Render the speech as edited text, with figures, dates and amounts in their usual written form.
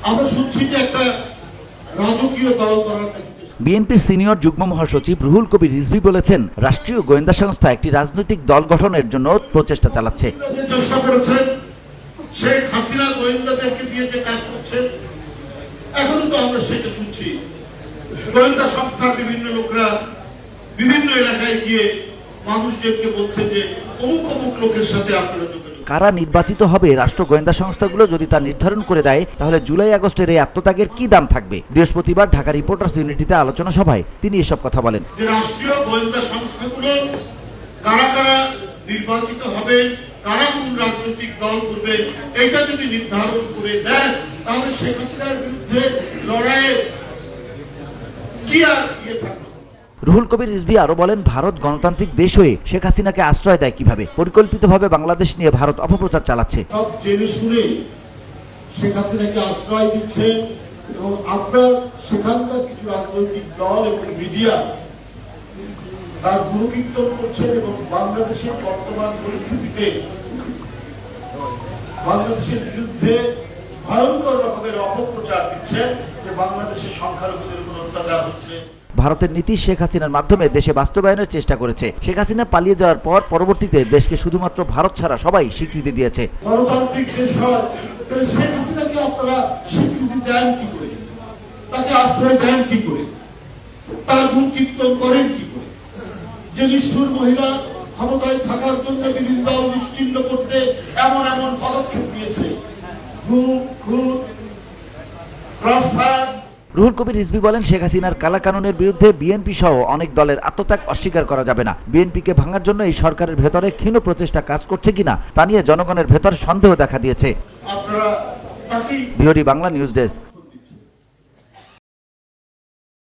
আমরা শুনছি যে একটা রাজকীয় দল করার বিএনপির সিনিয়র যুগ্ম মহাসচিব রুহুল কবির রিজভী বলেছেন, রাষ্ট্রীয় গোয়েন্দা সংস্থা একটি রাজনৈতিক দল গঠনের জন্য প্রচেষ্টা চালাচ্ছে। চেষ্টা করেছেন শেখ হাসিনা গোয়েন্দাদেরকে দিয়ে যে কাজ করছেন, এখনো তো আমরা সেটা শুনছি। গোয়েন্দা সংস্থার বিভিন্ন লোকরা বিভিন্ন এলাকায় গিয়ে মানুষদেরকে বলছে যে অমুক অমুক লোকের সাথে আপনারা যোগাযোগ। কারা নির্বাচিত হবে রাষ্ট্র গোয়েন্দা সংস্থাগুলো যদি তা নির্ধারণ করে দেয়, তাহলে জুলাই আগস্টের এই আত্মত্যাগের কি দাম থাকবে? বৃহস্পতিবার ঢাকা রিপোর্টার্স ইউনিটিতে আলোচনা সভায় তিনি এসব কথা বলেন। যে রাষ্ট্রীয় গোয়েন্দা সংস্থাগুলো কারা কারা নির্বাচিত হবে, কারা কোন রাজনৈতিক দল করবে, এটা যদি নির্ধারণ করে দেয়, তাহলে শেখ হাসিনার বিরুদ্ধে লড়াইয়ে কি আর থাকবে। রুহুল কবির রিজভী আরো বলেন, ভারত গণতান্ত্রিক দেশ হয়ে শেখ হাসিনাকে আশ্রয় দেয় কিভাবে? পরিকল্পিতভাবে বাংলাদেশ নিয়ে ভারত অপপ্রচার চালাচ্ছে। সব জেনে শুনে শেখ হাসিনাকে আশ্রয় দিচ্ছে এবং আপনার সেখানকার কিছু রাজনৈতিক দল এবং মিডিয়া তার গুরুকীর্তন করছেন এবং বাংলাদেশের বর্তমান পরিস্থিতিতে বাংলাদেশের বিরুদ্ধে ভয়ঙ্কর রকমের অপপ্রচার দিচ্ছে যে বাংলাদেশের সংখ্যালঘুদের উপর অত্যাচার হচ্ছে। ভারতের নীতি শেখ হাসিনার মাধ্যমে দেশে বাস্তবায়নের চেষ্টা করেছে। শেখ হাসিনা পালিয়ে যাওয়ার পর পরবর্তীতে দেশকে শুধুমাত্র ভারত ছাড়া সবাই স্বীকৃতি দিয়েছে। গণতান্ত্রিক দেশ হয়, শেখ হাসিনাকে আপনারা স্বীকৃতি দেন কি করে? তাকে আশ্রয় দেন কি করে? তার গুণ কীর্তন করেন কি করে? যে নিষ্ঠুর মহিলা ক্ষমতায় থাকার জন্য বিভিন্ন দল নিশ্চিহ্ন করতে এমন এমন পদক্ষেপ নিয়েছে, রুহুল কবির রিজভী বলেন, শেখ হাসিনার কালা কানুনের বিরুদ্ধে বিএনপি সহ অনেক দলের আত্মত্যাগ অস্বীকার করা যাবে না। বিএনপিকে ভাঙার জন্য এই সরকারের ভেতরে ক্ষীণ প্রচেষ্টা কাজ করছে কিনা তা নিয়ে জনগণের ভেতর সন্দেহ দেখা দিয়েছে। আপনারা বিওডি বাংলা নিউজ ডেস্ক।